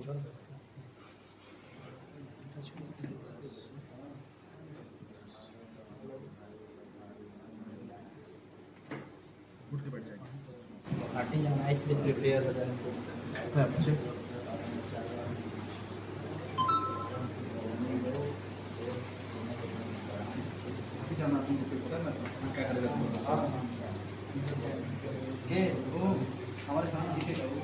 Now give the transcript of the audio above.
उठ के बैठ जाएंगे। पार्टी जाना इसलिए प्रिपेयर हो जाए। हाँ बच्चे जाना तुमको पता ना क्या करेगा ये वो हमारे सामने दिखेगा वो।